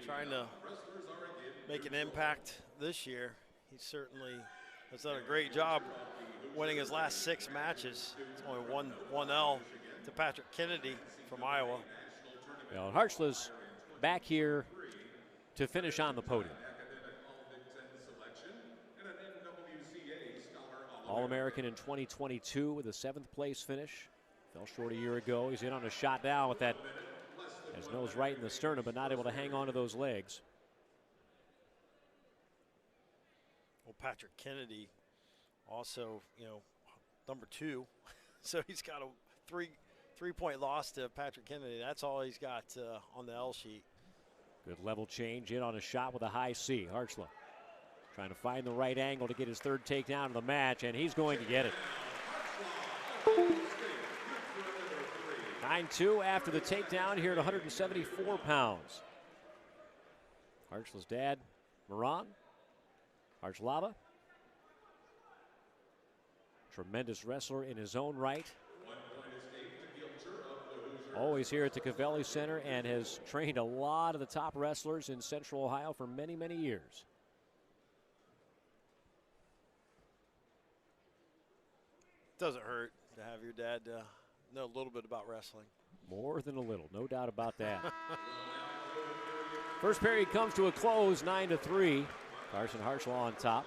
trying to make an impact this year. He certainly has done a great job winning his last 6 matches. It's only one L to Patrick Kennedy from Iowa. Well, Hartzla's back here to finish on the podium. All-American in 2022 with a 7th place finish. Fell short a year ago. He's in on a shot now with that, his nose right in the sternum, but not able to hang on to those legs. Well, Patrick Kennedy also, you know, number 2. So he's got a three-point loss to Patrick Kennedy. That's all he's got on the L sheet. Good level change in on a shot with a high C. Hartzla trying to find the right angle to get his 3rd takedown of the match, and he's going to get it. 9-2 after the takedown here at 174 pounds. Hartzla's dad, Moran Hartzlava, tremendous wrestler in his own right. Always here at the Cavelli Center and has trained a lot of the top wrestlers in Central Ohio for many, many years. Doesn't hurt to have your dad know a little bit about wrestling. More than a little, no doubt about that. First period comes to a close, 9-3. Carson Hartzla on top.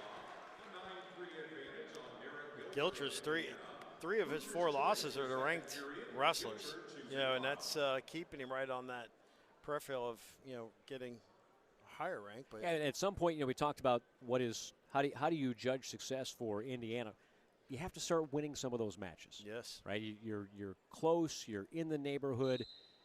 Gilcher's three of his 4 losses are to ranked wrestlers, you know, and that's keeping him right on that peripheral of, you know, getting a higher rank. But yeah, at some point, you know, we talked about how do you judge success for Indiana? You have to start winning some of those matches. Yes. Right? You're close. You're in the neighborhood.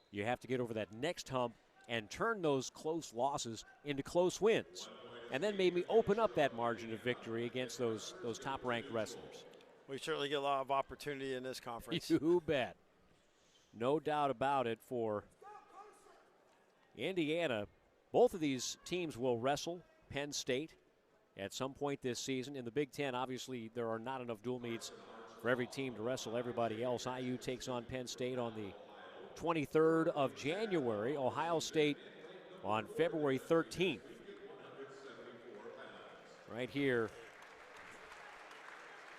You have to get over that next hump and turn those close losses into close wins, and then maybe open up that margin of victory against those top-ranked wrestlers. We certainly get a lot of opportunity in this conference. You bet. No doubt about it for Indiana. Both of these teams will wrestle Penn State at some point this season. In the Big Ten, obviously, there are not enough dual meets for every team to wrestle everybody else. IU takes on Penn State on the 23rd of January. Ohio State on February 13th. Right here.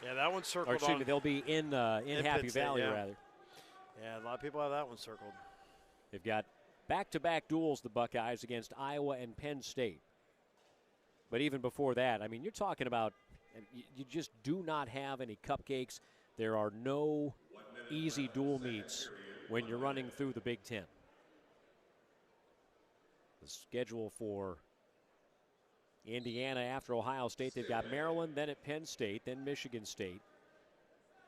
Yeah, that one's circled. Or excuse me, they'll be in Happy Valley, yeah. rather. Yeah, a lot of people have that one circled. They've got back-to-back duels, the Buckeyes, against Iowa and Penn State. But even before that, I mean, you're talking about you just do not have any cupcakes. There are no easy dual meets when you're running through the Big Ten. The schedule for Indiana after Ohio State, they've got Maryland, then at Penn State, then Michigan State.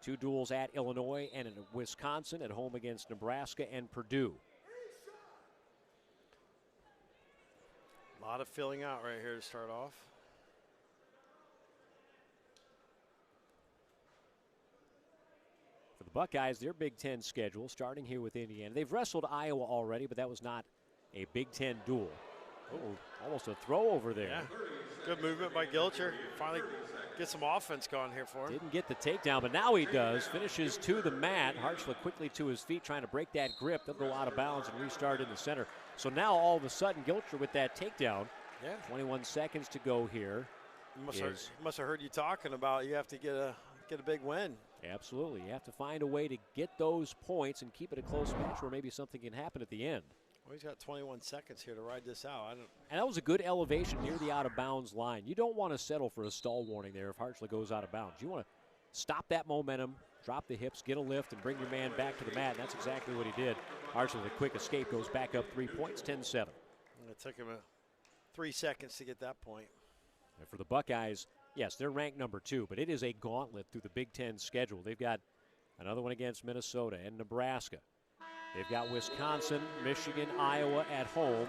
2 duels at Illinois and in Wisconsin, at home against Nebraska and Purdue. A lot of filling out right here to start off. For the Buckeyes, their Big Ten schedule, starting here with Indiana. They've wrestled Iowa already, but that was not a Big Ten duel. Oh, almost a throw over there. Yeah. Good movement by Gilcher. Finally get some offense going here for him. Didn't get the takedown, but now he does. Finishes to the mat. Hartzler quickly to his feet, trying to break that grip. They'll go out of bounds and restart in the center. So now all of a sudden, Gilcher with that takedown. Yeah. 21 seconds to go here. Must have heard you talking about you have to get a big win. Absolutely. You have to find a way to get those points and keep it a close match where maybe something can happen at the end. Well, he's got 21 seconds here to ride this out. And that was a good elevation near the out-of-bounds line. You don't want to settle for a stall warning there if Hartzler goes out of bounds. You want to stop that momentum, drop the hips, get a lift, and bring your man back to the mat. And that's exactly what he did. Hartzler, the quick escape, goes back up 3 points, 10-7. It took him 3 seconds to get that point. And for the Buckeyes, yes, they're ranked number 2, but it is a gauntlet through the Big Ten schedule. They've got another one against Minnesota and Nebraska. They've got Wisconsin, Michigan, Iowa at home.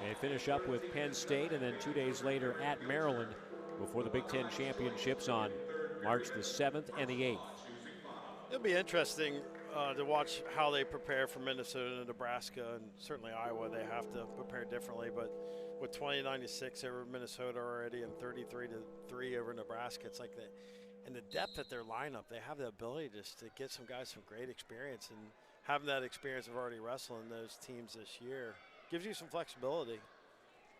They finish up with Penn State, and then 2 days later at Maryland before the Big Ten championships on March the 7th and the 8th. It'll be interesting to watch how they prepare for Minnesota and Nebraska, and certainly Iowa. They have to prepare differently, but with 29-6 over Minnesota already and 33-3 over Nebraska, it's like and the depth at their lineup, they have the ability just to get some guys some great experience, and having that experience of already wrestling those teams this year gives you some flexibility.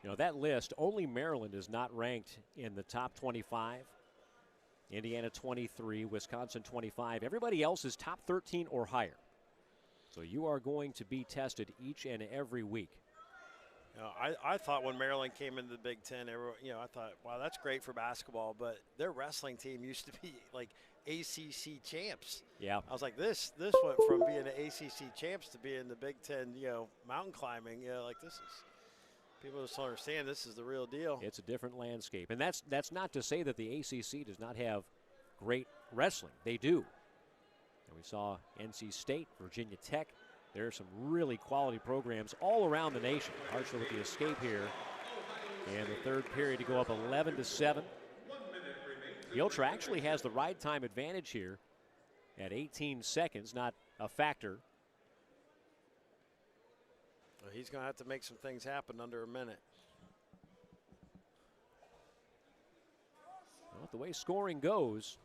You know, that list, only Maryland is not ranked in the top 25. Indiana 23, Wisconsin 25. Everybody else is top 13 or higher. So you are going to be tested each and every week. You know, I thought when Maryland came into the Big Ten, I thought, wow, that's great for basketball, but their wrestling team used to be like ACC champs. Yeah. I was like, this went from being an ACC champs to being the Big Ten, mountain climbing. Like this is, people just don't understand this is the real deal. It's a different landscape. And that's not to say that the ACC does not have great wrestling. They do. And we saw NC State, Virginia Tech. There are some really quality programs all around the nation. Hartzler with the escape here. And the third period to go up 11-7. Gilcher actually has the ride time advantage here at 18 seconds, not a factor. Well, he's going to have to make some things happen under a minute. Well, the way scoring goes,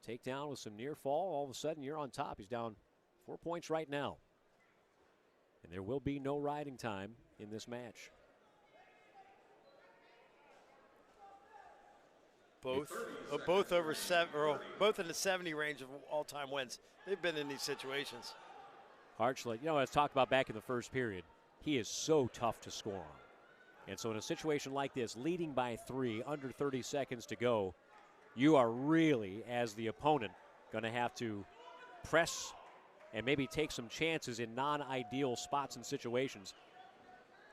takedown with some near fall, all of a sudden you're on top. He's down 4 points right now. And there will be no riding time in this match. Both over 7, or both in the 70 range of all-time wins. They've been in these situations. Hartzler, as talked about back in the first period, he is so tough to score on. And so in a situation like this, leading by 3, under 30 seconds to go, you are really, as the opponent, going to have to press and maybe take some chances in non-ideal spots and situations.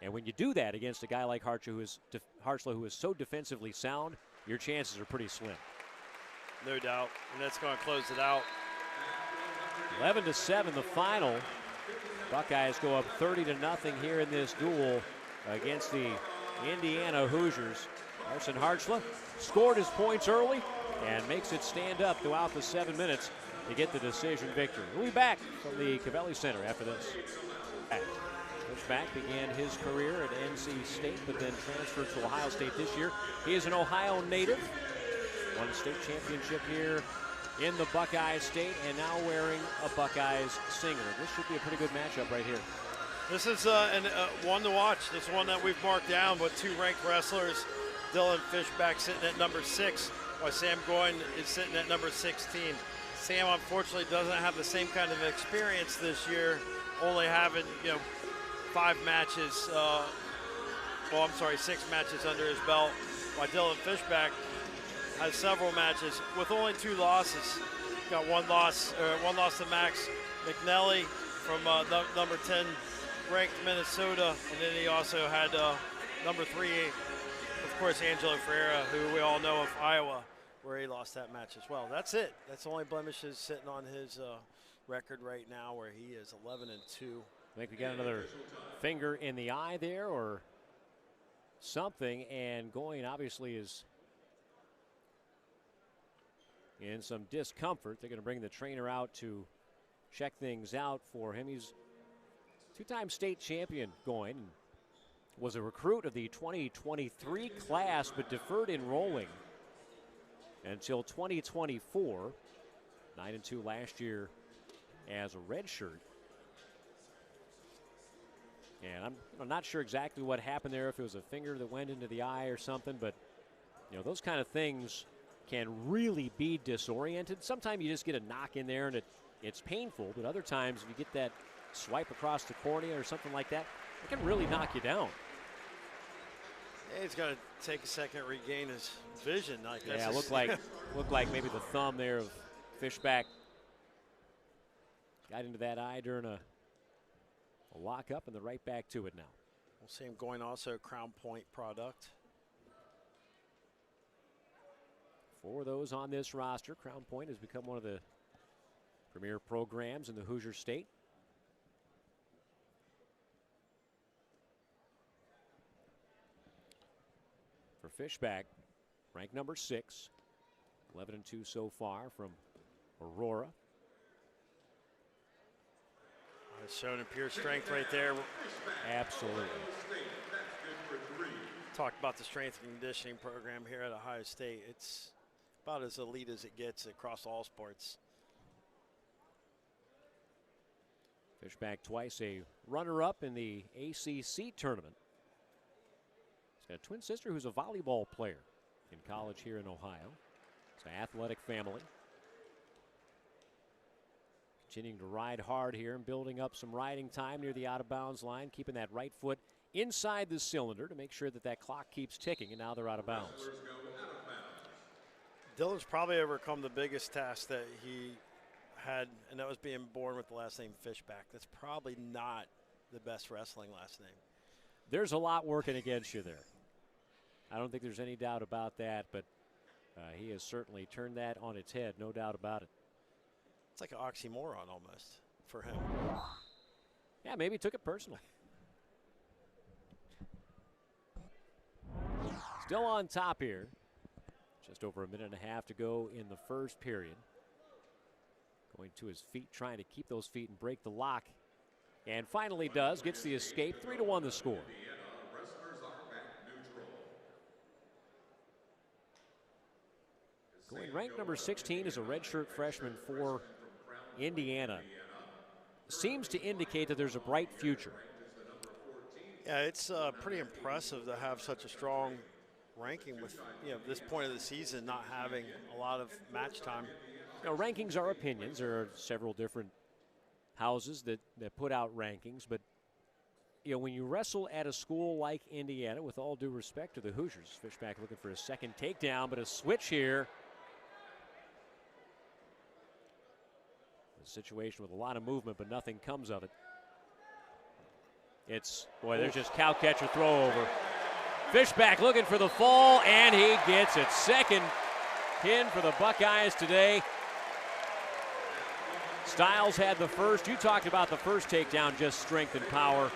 And when you do that against a guy like Hartzler, who is so defensively sound, your chances are pretty slim. No doubt, and that's going to close it out. 11-7 the final. Buckeyes go up 30-0 here in this duel against the Indiana Hoosiers. Carson Hartzler scored his points early and makes it stand up throughout the 7 minutes to get the decision victory. We'll be back from the Cavelli Center after this. Coach Mack began his career at NC State, but then transferred to Ohio State this year. He is an Ohio native. Won a state championship here in the Buckeye State, and now wearing a Buckeyes singlet. This should be a pretty good matchup right here. This is one to watch. This one that we've marked down with two ranked wrestlers. Dylan Fishback sitting at number 6, while Sam Goyne is sitting at number 16. Sam unfortunately doesn't have the same kind of experience this year, only having 5 matches. 6 matches under his belt. While Dylan Fishback has several matches with only 2 losses. Got one loss to Max McNelly from number 10 ranked Minnesota, and then he also had number 3, of course, Angelo Ferreira, who we all know of Iowa, where he lost that match as well. That's it. That's the only blemishes sitting on his record right now, where he is 11-2. I think we got another finger in the eye there or something, and Goyne obviously is in some discomfort. They're going to bring the trainer out to check things out for him. He's 2-time state champion, Goyne. Was a recruit of the 2023 class, but deferred enrolling until 2024. 9-2 last year as a redshirt. And I'm not sure exactly what happened there, if it was a finger that went into the eye or something, but those kind of things can really be disoriented. Sometimes you just get a knock in there and it's painful, but other times if you get that swipe across the cornea or something like that, it can really knock you down. Yeah, he's got to take a second to regain his vision. Yeah, looked like maybe the thumb there of Fishback got into that eye during a lockup, and they're right back to it now. Well, Sam Goyne also a Crown Point product. For those on this roster, Crown Point has become one of the premier programs in the Hoosier State. For Fishback, ranked number 6, 11-2 so far from Aurora. Showing a pure strength right there. Absolutely. Talked about the strength and conditioning program here at Ohio State. It's about as elite as it gets across all sports. Fishback twice a runner-up in the ACC tournament. He's got a twin sister who's a volleyball player in college here in Ohio. It's an athletic family. Continuing to ride hard here and building up some riding time near the out-of-bounds line, keeping that right foot inside the cylinder to make sure that clock keeps ticking, and now they're out of bounds. Dylan's probably overcome the biggest task that he had, and that was being born with the last name Fishback. That's probably not the best wrestling last name. There's a lot working against you there. I don't think there's any doubt about that, but he has certainly turned that on its head, no doubt about it. It's like an oxymoron almost for him. Yeah, maybe he took it personal. Still on top here. Just over a minute and a half to go in the first period. Going to his feet, trying to keep those feet and break the lock. And finally does, gets the escape. 3-1 the score. Going ranked number 16 as a redshirt freshman for Indiana. Seems to indicate that there's a bright future. Yeah, it's pretty impressive to have such a strong ranking with this point of the season not having a lot of match time. Rankings are opinions. There are several different houses that put out rankings, but when you wrestle at a school like Indiana, with all due respect to the Hoosiers, Fishback looking for a second takedown, but a switch here. A situation with a lot of movement, but nothing comes of it. There's just cow catcher throw over. Fishback looking for the fall, and he gets it. Second pin for the Buckeyes today. Styles had the first. You talked about the first takedown, just strength and power.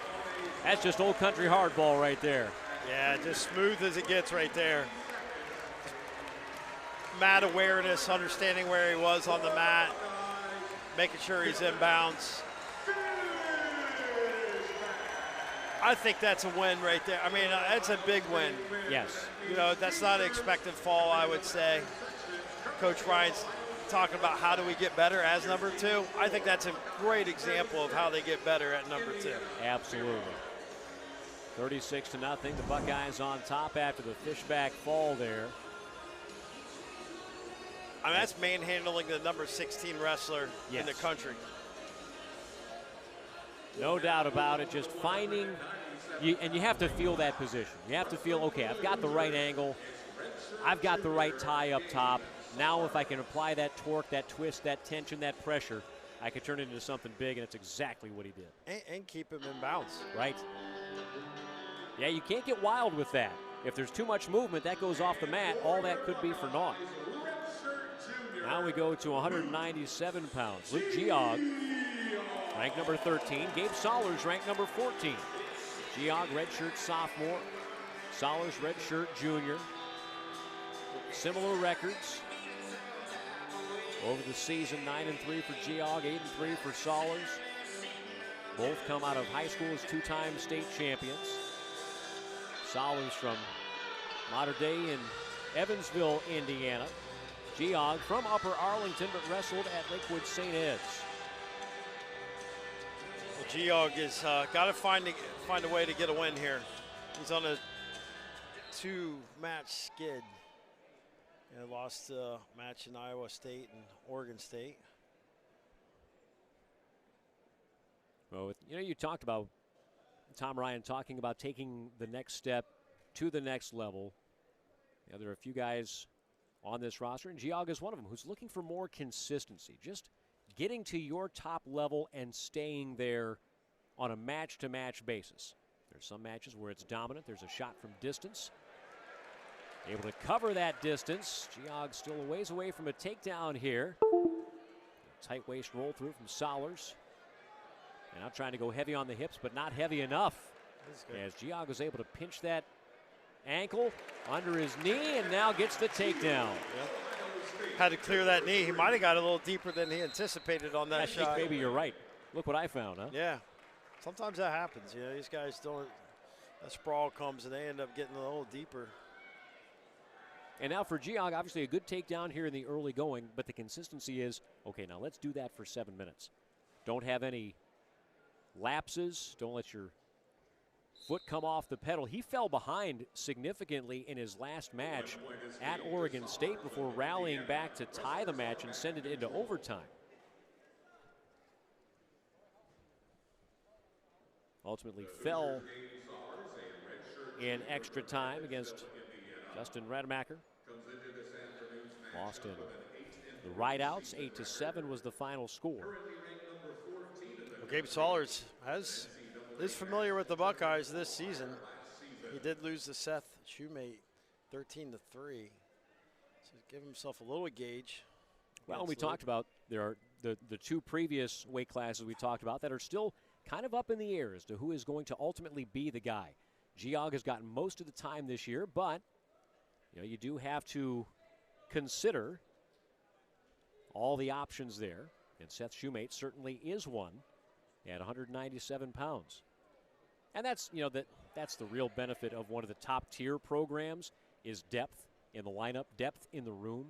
That's just old country hardball right there. Yeah, just smooth as it gets right there. Mat awareness, understanding where he was on the mat, making sure he's in bounds. I think that's a win right there. I mean, that's a big win. Yes. That's not an expected fall, I would say. Coach Ryan's talking about how do we get better as number 2, I think that's a great example of how they get better at number 2. Absolutely. 36-0. The Buckeyes on top after the Fishback fall there. I mean, that's manhandling the number 16 wrestler in the country. No doubt about it. Just finding, and you have to feel that position. You have to feel, okay, I've got the right angle. I've got the right tie up top. Now if I can apply that torque, that twist, that tension, that pressure, I can turn it into something big, and it's exactly what he did. And keep him in bounds. Right. Yeah, you can't get wild with that. If there's too much movement, that goes off the mat. All that could be for naught. Now we go to 197 pounds. Luke Geog, ranked number 13. Gabe Sollers, ranked number 14. Geog, redshirt sophomore. Sollers, redshirt junior. Similar records. Over the season, 9-3 for Geog, 8-3 for Sollers. Both come out of high school as two-time state champions. Sollers from Mater Dei in Evansville, Indiana. Geog from Upper Arlington, but wrestled at Lakewood St. Ed's. Well, Geog has got to find a way to get a win here. He's on a 2-match skid. And lost a match in Iowa State and Oregon State. Well, you talked about Tom Ryan talking about taking the next step to the next level. There are a few guys on this roster, and Geog is one of them, who's looking for more consistency, just getting to your top level and staying there on a match-to-match basis. There's some matches where it's dominant. There's a shot from distance. Able to cover that distance. Geog still a ways away from a takedown here. Tight waist roll through from Sollers. And now trying to go heavy on the hips, but not heavy enough. As Geog was able to pinch that ankle under his knee and now gets the takedown. Yep. Had to clear that knee. He might have got a little deeper than he anticipated on that shot. I think maybe you're right. Look what I found, huh? Yeah. Sometimes that happens. These guys don't, a sprawl comes and they end up getting a little deeper. And now for Geog, obviously a good takedown here in the early going, but the consistency is, okay, now let's do that for 7 minutes. Don't have any lapses. Don't let your foot come off the pedal. He fell behind significantly in his last match at Oregon State before rallying back to tie the match and send it into overtime. Ultimately fell in extra time against Justin Rademacher. Lost in the rideouts. 8-7 was the final score. Well, Gabe Sollers is familiar with the Buckeyes this season. He did lose to Seth Shoemate 13-3. So give himself a little gauge. Well, we talked about there are the two previous weight classes we talked about that are still kind of up in the air as to who is going to ultimately be the guy. Geog has gotten most of the time this year, but you do have to consider all the options there, and Seth Shoemate certainly is one at 197 pounds. And that's that's the real benefit of one of the top tier programs is depth in the lineup, depth in the room.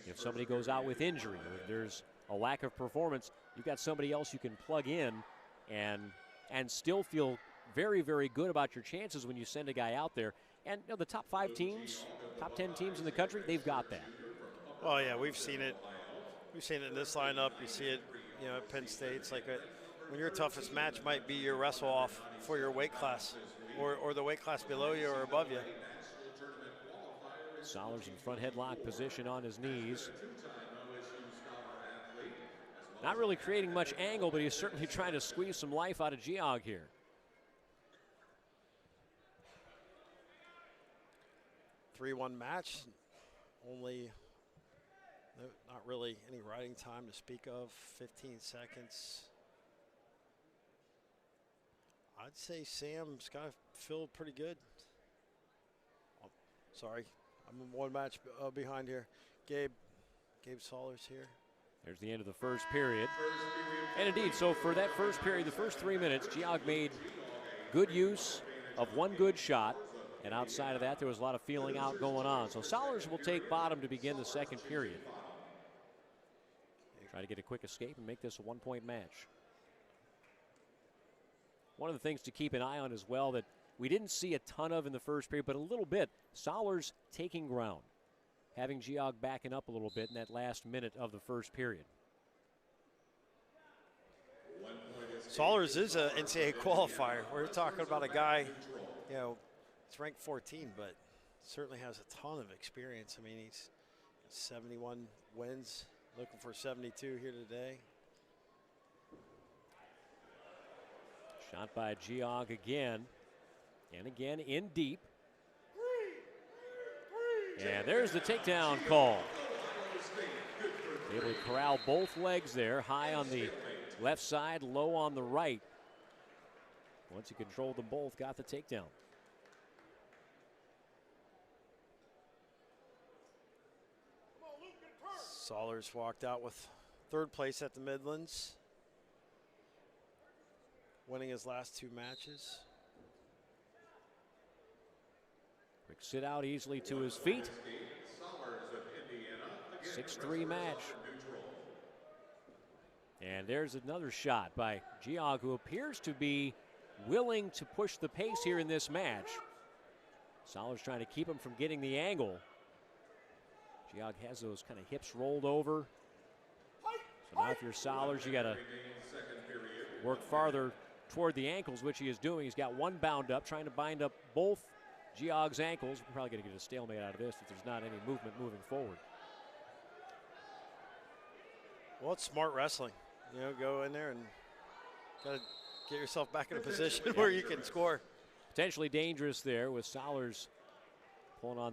If somebody goes out with injury or if there's a lack of performance, you've got somebody else you can plug in and still feel very, very good about your chances when you send a guy out there. And the top 5 teams, top 10 teams in the country, they've got that. Oh yeah, we've seen it. We've seen it in this lineup. You see it, at Penn State. It's like when your toughest match might be your wrestle off for your weight class, or the weight class below you or above you. Sollers in front headlock position on his knees. Not really creating much angle, but he's certainly trying to squeeze some life out of Geog here. 3-1 match. Only, not really any riding time to speak of. 15 seconds. I'd say Sam's got to feel pretty good. Oh, sorry, I'm 1 match behind here. Gabe Sollers here. There's the end of the first period. And indeed, so for that first period, the first 3 minutes, Geog made good use of one good shot. And outside of that, there was a lot of feeling out going on. So Sollers will take bottom to begin the second period. Try to get a quick escape and make this a one-point match. One of the things to keep an eye on as well that we didn't see a ton of in the first period, but a little bit, Sollers taking ground, having Geog backing up a little bit in that last minute of the first period. Sollers is an NCAA qualifier. We're talking about a guy, you know, it's ranked 14, but certainly has a ton of experience. I mean, he's 71 wins, looking for 72 here today. Shot by Geog again, and again in deep. And there's the takedown call. Able to corral both legs there, high on the left side, low on the right. Once he controlled them both, got the takedown. Sollers walked out with third place at the Midlands, winning his last 2 matches. Quick sit out easily to his feet. 6-3 match. And there's another shot by Geog, who appears to be willing to push the pace here in this match. Sollers trying to keep him from getting the angle. Geog has those kind of hips rolled over. So now if you're Sollers, you got to work farther toward the ankles, which he is doing. He's got one bound up, trying to bind up both Geog's ankles. We're probably going to get a stalemate out of this if there's not any movement moving forward. Well, it's smart wrestling. You know, go in there and got to get yourself back in a position where you can score. Potentially dangerous there with Sollers pulling on